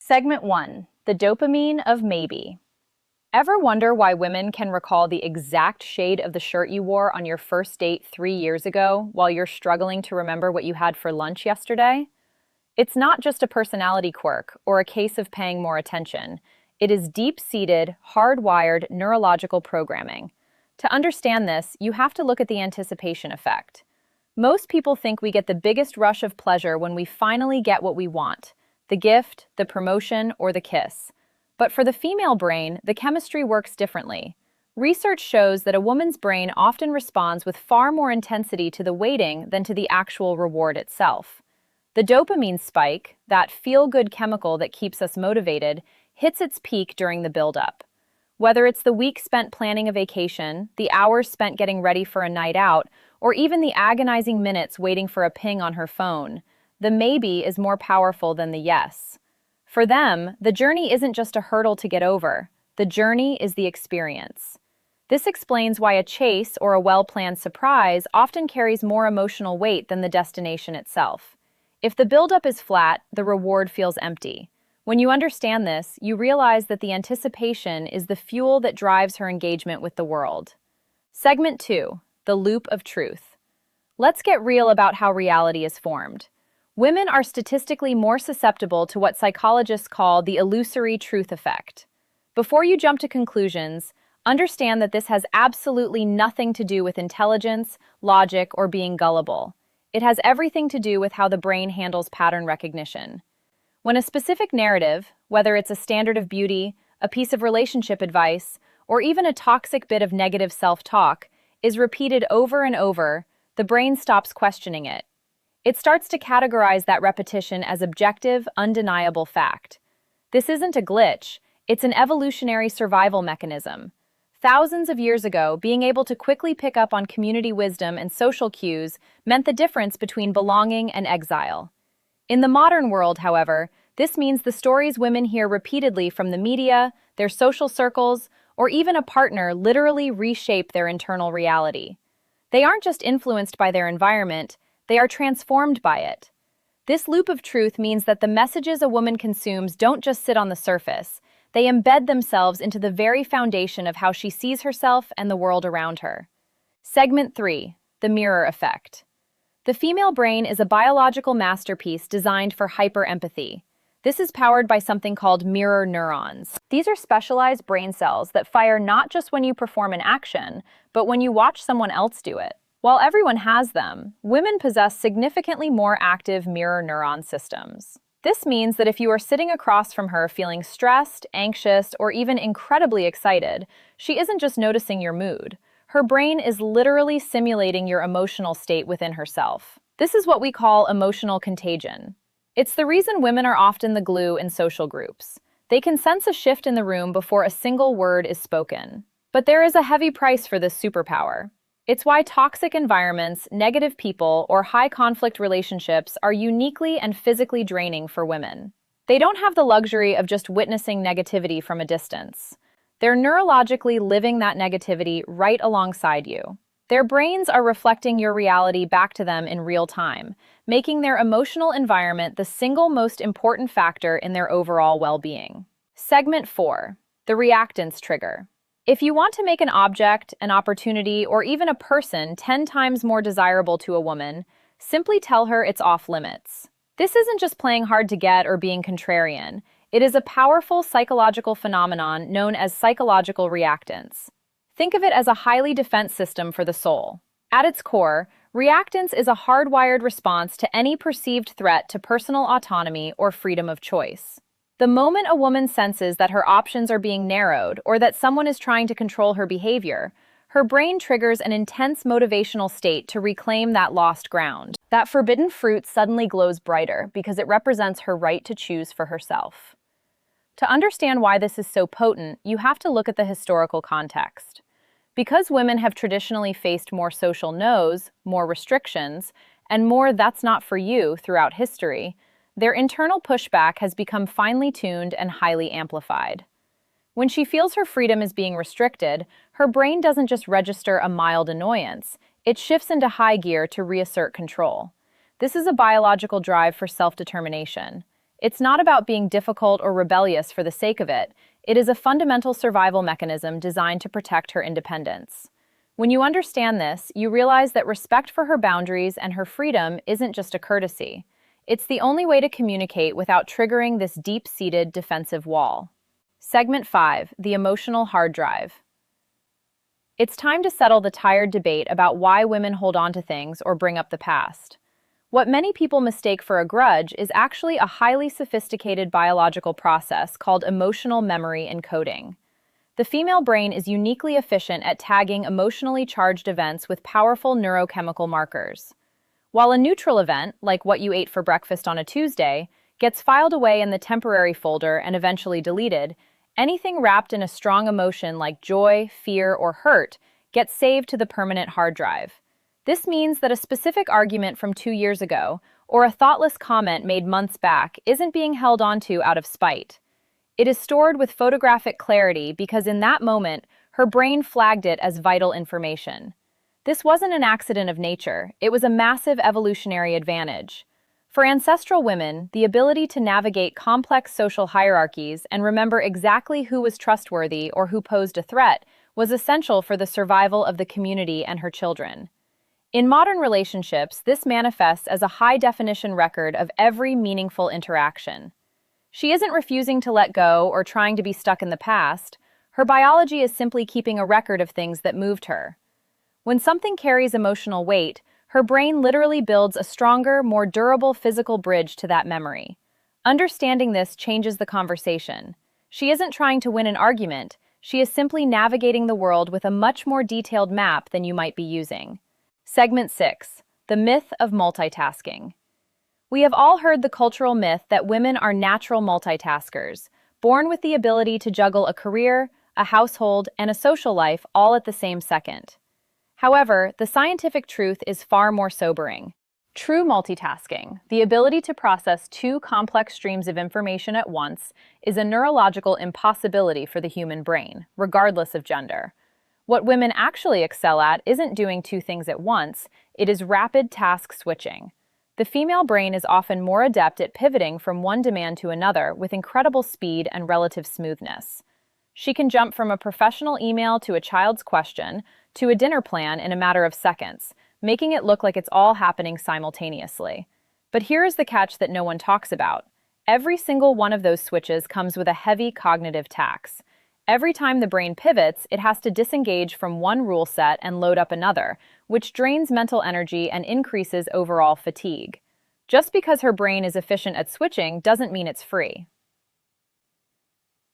Segment 1. The dopamine of maybe. Ever wonder why women can recall the exact shade of the shirt you wore on your first date 3 years ago while you're struggling to remember what you had for lunch yesterday? It's not just a personality quirk or a case of paying more attention. It is deep-seated, hardwired neurological programming. To understand this, you have to look at the anticipation effect. Most people think we get the biggest rush of pleasure when we finally get what we want: the gift, the promotion, or the kiss. But for the female brain, the chemistry works differently. Research shows that a woman's brain often responds with far more intensity to the waiting than to the actual reward itself. The dopamine spike, that feel-good chemical that keeps us motivated, hits its peak during the build-up. Whether it's the week spent planning a vacation, the hours spent getting ready for a night out, or even the agonizing minutes waiting for a ping on her phone, the maybe is more powerful than the yes. For them, the journey isn't just a hurdle to get over. The journey is the experience. This explains why a chase or a well-planned surprise often carries more emotional weight than the destination itself. If the buildup is flat, the reward feels empty. When you understand this, you realize that the anticipation is the fuel that drives her engagement with the world. Segment 2. The loop of truth. Let's get real about how reality is formed. Women are statistically more susceptible to what psychologists call the illusory truth effect. Before you jump to conclusions, understand that this has absolutely nothing to do with intelligence, logic, or being gullible. It has everything to do with how the brain handles pattern recognition. When a specific narrative, whether it's a standard of beauty, a piece of relationship advice, or even a toxic bit of negative self-talk, is repeated over and over, the brain stops questioning it. It starts to categorize that repetition as objective, undeniable fact. This isn't a glitch, it's an evolutionary survival mechanism. Thousands of years ago, being able to quickly pick up on community wisdom and social cues meant the difference between belonging and exile. In the modern world, however, this means the stories women hear repeatedly from the media, their social circles, or even a partner literally reshape their internal reality. They aren't just influenced by their environment, they are transformed by it. This loop of truth means that the messages a woman consumes don't just sit on the surface. They embed themselves into the very foundation of how she sees herself and the world around her. Segment 3. The mirror effect. The female brain is a biological masterpiece designed for hyper-empathy. This is powered by something called mirror neurons. These are specialized brain cells that fire not just when you perform an action, but when you watch someone else do it. While everyone has them, women possess significantly more active mirror neuron systems. This means that if you are sitting across from her feeling stressed, anxious, or even incredibly excited, she isn't just noticing your mood. Her brain is literally simulating your emotional state within herself. This is what we call emotional contagion. It's the reason women are often the glue in social groups. They can sense a shift in the room before a single word is spoken. But there is a heavy price for this superpower. It's why toxic environments, negative people, or high-conflict relationships are uniquely and physically draining for women. They don't have the luxury of just witnessing negativity from a distance. They're neurologically living that negativity right alongside you. Their brains are reflecting your reality back to them in real time, making their emotional environment the single most important factor in their overall well-being. Segment 4. The reactance trigger. If you want to make an object, an opportunity, or even a person 10 times more desirable to a woman, simply tell her it's off limits. This isn't just playing hard to get or being contrarian. It is a powerful psychological phenomenon known as psychological reactance. Think of it as a highly defense system for the soul. At its core, reactance is a hardwired response to any perceived threat to personal autonomy or freedom of choice. The moment a woman senses that her options are being narrowed or that someone is trying to control her behavior, her brain triggers an intense motivational state to reclaim that lost ground. That forbidden fruit suddenly glows brighter because it represents her right to choose for herself. To understand why this is so potent, you have to look at the historical context. Because women have traditionally faced more social no's, more restrictions, and more "that's not for you" throughout history, their internal pushback has become finely tuned and highly amplified. When she feels her freedom is being restricted, her brain doesn't just register a mild annoyance, it shifts into high gear to reassert control. This is a biological drive for self-determination. It's not about being difficult or rebellious for the sake of it. It is a fundamental survival mechanism designed to protect her independence. When you understand this, you realize that respect for her boundaries and her freedom isn't just a courtesy. It's the only way to communicate without triggering this deep-seated defensive wall. Segment 5, the emotional hard drive. It's time to settle the tired debate about why women hold on to things or bring up the past. What many people mistake for a grudge is actually a highly sophisticated biological process called emotional memory encoding. The female brain is uniquely efficient at tagging emotionally charged events with powerful neurochemical markers. While a neutral event, like what you ate for breakfast on a Tuesday, gets filed away in the temporary folder and eventually deleted, anything wrapped in a strong emotion like joy, fear, or hurt gets saved to the permanent hard drive. This means that a specific argument from 2 years ago, or a thoughtless comment made months back, isn't being held onto out of spite. It is stored with photographic clarity because in that moment, her brain flagged it as vital information. This wasn't an accident of nature, it was a massive evolutionary advantage. For ancestral women, the ability to navigate complex social hierarchies and remember exactly who was trustworthy or who posed a threat was essential for the survival of the community and her children. In modern relationships, this manifests as a high-definition record of every meaningful interaction. She isn't refusing to let go or trying to be stuck in the past. Her biology is simply keeping a record of things that moved her. When something carries emotional weight, her brain literally builds a stronger, more durable physical bridge to that memory. Understanding this changes the conversation. She isn't trying to win an argument, she is simply navigating the world with a much more detailed map than you might be using. Segment 6. The myth of multitasking. We have all heard the cultural myth that women are natural multitaskers, born with the ability to juggle a career, a household, and a social life all at the same second. However, the scientific truth is far more sobering. True multitasking, the ability to process two complex streams of information at once, is a neurological impossibility for the human brain, regardless of gender. What women actually excel at isn't doing two things at once, it is rapid task switching. The female brain is often more adept at pivoting from one demand to another with incredible speed and relative smoothness. She can jump from a professional email to a child's question to a dinner plan in a matter of seconds, making it look like it's all happening simultaneously. But here is the catch that no one talks about. Every single one of those switches comes with a heavy cognitive tax. Every time the brain pivots, it has to disengage from one rule set and load up another, which drains mental energy and increases overall fatigue. Just because her brain is efficient at switching doesn't mean it's free.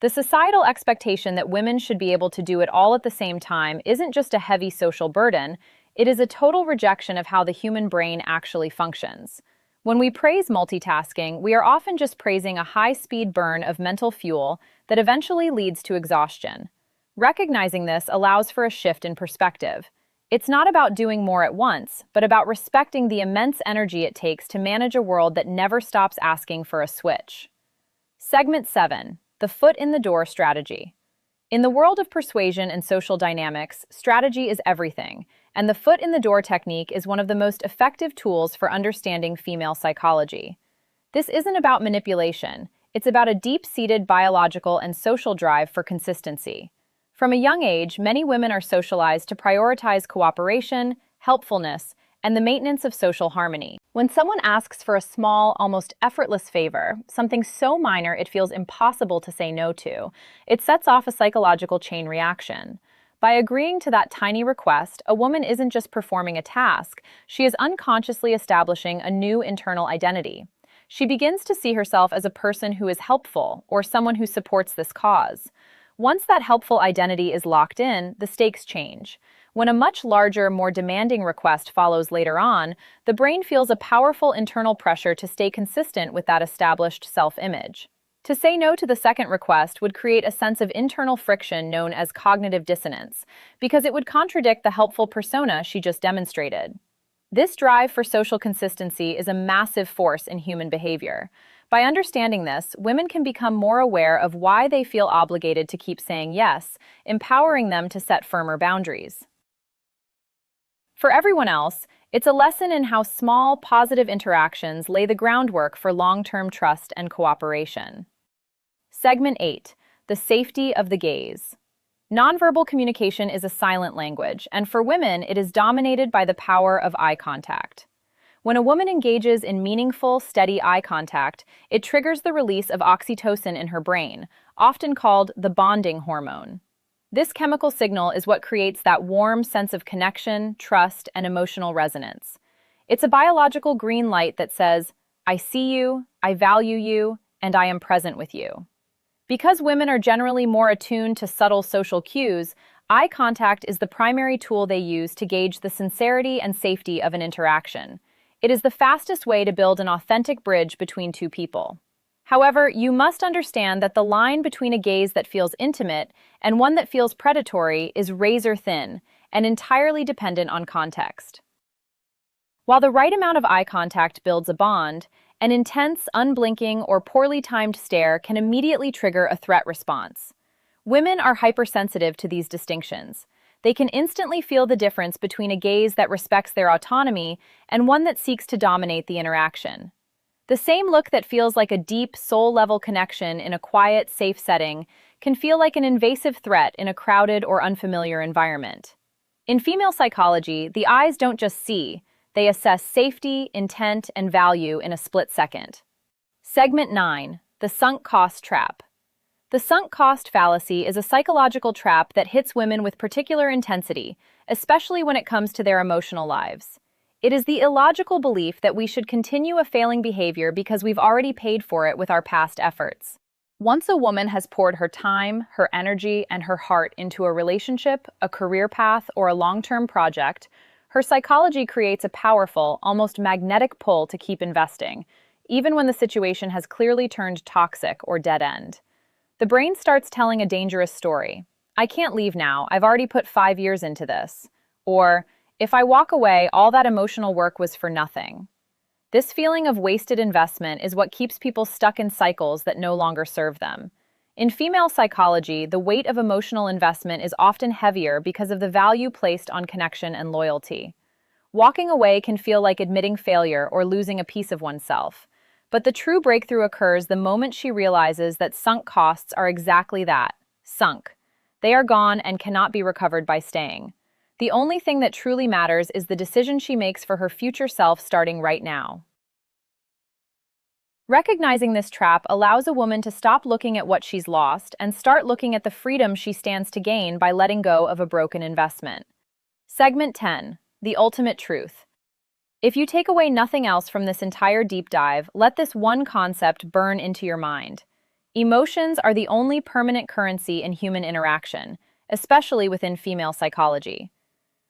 The societal expectation that women should be able to do it all at the same time isn't just a heavy social burden, it is a total rejection of how the human brain actually functions. When we praise multitasking, we are often just praising a high-speed burn of mental fuel that eventually leads to exhaustion. Recognizing this allows for a shift in perspective. It's not about doing more at once, but about respecting the immense energy it takes to manage a world that never stops asking for a switch. Segment 7. The foot in the door strategy. In the world of persuasion and social dynamics, strategy is everything, and the foot in the door technique is one of the most effective tools for understanding female psychology. This isn't about manipulation, it's about a deep-seated biological and social drive for consistency. From a young age, many women are socialized to prioritize cooperation, helpfulness, and the maintenance of social harmony. When someone asks for a small, almost effortless favor, something so minor it feels impossible to say no to, it sets off a psychological chain reaction. By agreeing to that tiny request, a woman isn't just performing a task, she is unconsciously establishing a new internal identity. She begins to see herself as a person who is helpful, or someone who supports this cause. Once that helpful identity is locked in, the stakes change. When a much larger, more demanding request follows later on, the brain feels a powerful internal pressure to stay consistent with that established self-image. To say no to the second request would create a sense of internal friction known as cognitive dissonance, because it would contradict the helpful persona she just demonstrated. This drive for social consistency is a massive force in human behavior. By understanding this, women can become more aware of why they feel obligated to keep saying yes, empowering them to set firmer boundaries. For everyone else, It's a lesson in how small, positive interactions lay the groundwork for long-term trust and cooperation. Segment 8. The safety of the gaze. Nonverbal communication is a silent language, and for women, it is dominated by the power of eye contact. When a woman engages in meaningful, steady eye contact, it triggers the release of oxytocin in her brain, often called the bonding hormone. This chemical signal is what creates that warm sense of connection, trust, and emotional resonance. It's a biological green light that says, "I see you, I value you, and I am present with you." Because women are generally more attuned to subtle social cues, eye contact is the primary tool they use to gauge the sincerity and safety of an interaction. It is the fastest way to build an authentic bridge between two people. However, you must understand that the line between a gaze that feels intimate and one that feels predatory is razor thin and entirely dependent on context. While the right amount of eye contact builds a bond, an intense, unblinking, or poorly timed stare can immediately trigger a threat response. Women are hypersensitive to these distinctions. They can instantly feel the difference between a gaze that respects their autonomy and one that seeks to dominate the interaction. The same look that feels like a deep, soul-level connection in a quiet, safe setting can feel like an invasive threat in a crowded or unfamiliar environment. In female psychology, the eyes don't just see, they assess safety, intent, and value in a split second. Segment 9. The sunk cost trap. The sunk cost fallacy is a psychological trap that hits women with particular intensity, especially when it comes to their emotional lives. It is the illogical belief that we should continue a failing behavior because we've already paid for it with our past efforts. Once a woman has poured her time, her energy, and her heart into a relationship, a career path, or a long-term project, her psychology creates a powerful, almost magnetic pull to keep investing, even when the situation has clearly turned toxic or dead-end. The brain starts telling a dangerous story. "I can't leave now, I've already put 5 years into this." Or, "If I walk away, all that emotional work was for nothing." This feeling of wasted investment is what keeps people stuck in cycles that no longer serve them. In female psychology, the weight of emotional investment is often heavier because of the value placed on connection and loyalty. Walking away can feel like admitting failure or losing a piece of oneself. But the true breakthrough occurs the moment she realizes that sunk costs are exactly that, sunk. They are gone and cannot be recovered by staying. The only thing that truly matters is the decision she makes for her future self starting right now. Recognizing this trap allows a woman to stop looking at what she's lost and start looking at the freedom she stands to gain by letting go of a broken investment. Segment 10. The ultimate truth. If you take away nothing else from this entire deep dive, let this one concept burn into your mind. Emotions are the only permanent currency in human interaction, especially within female psychology.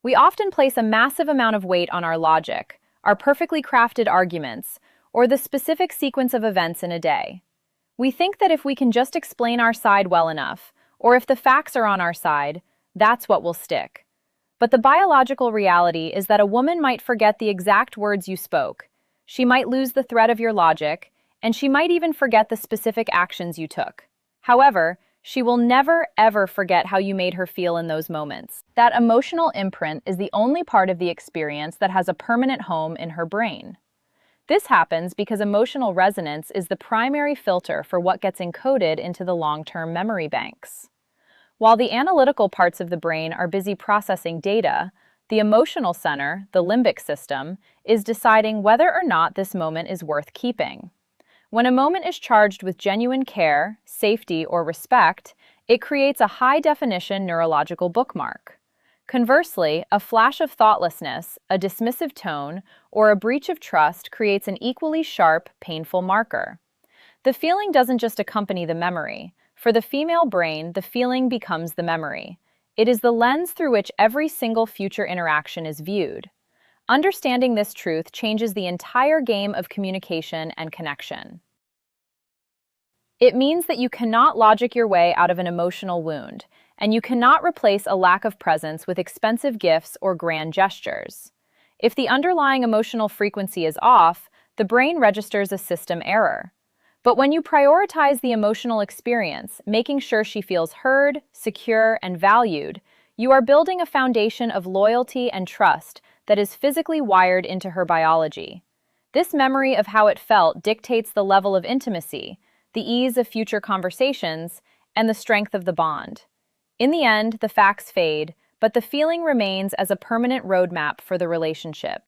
We often place a massive amount of weight on our logic, our perfectly crafted arguments, or the specific sequence of events in a day. We think that if we can just explain our side well enough, or if the facts are on our side, that's what will stick. But the biological reality is that a woman might forget the exact words you spoke, she might lose the thread of your logic, and she might even forget the specific actions you took. However, she will never, ever forget how you made her feel in those moments. That emotional imprint is the only part of the experience that has a permanent home in her brain. This happens because emotional resonance is the primary filter for what gets encoded into the long-term memory banks. While the analytical parts of the brain are busy processing data, the emotional center, the limbic system, is deciding whether or not this moment is worth keeping. When a moment is charged with genuine care, safety, or respect, it creates a high-definition neurological bookmark. Conversely, a flash of thoughtlessness, a dismissive tone, or a breach of trust creates an equally sharp, painful marker. The feeling doesn't just accompany the memory. For the female brain, the feeling becomes the memory. It is the lens through which every single future interaction is viewed. Understanding this truth changes the entire game of communication and connection. It means that you cannot logic your way out of an emotional wound, and you cannot replace a lack of presence with expensive gifts or grand gestures. If the underlying emotional frequency is off, the brain registers a system error. But when you prioritize the emotional experience, making sure she feels heard, secure, and valued, you are building a foundation of loyalty and trust that is physically wired into her biology. This memory of how it felt dictates the level of intimacy, the ease of future conversations, and the strength of the bond. In the end, the facts fade, but the feeling remains as a permanent roadmap for the relationship.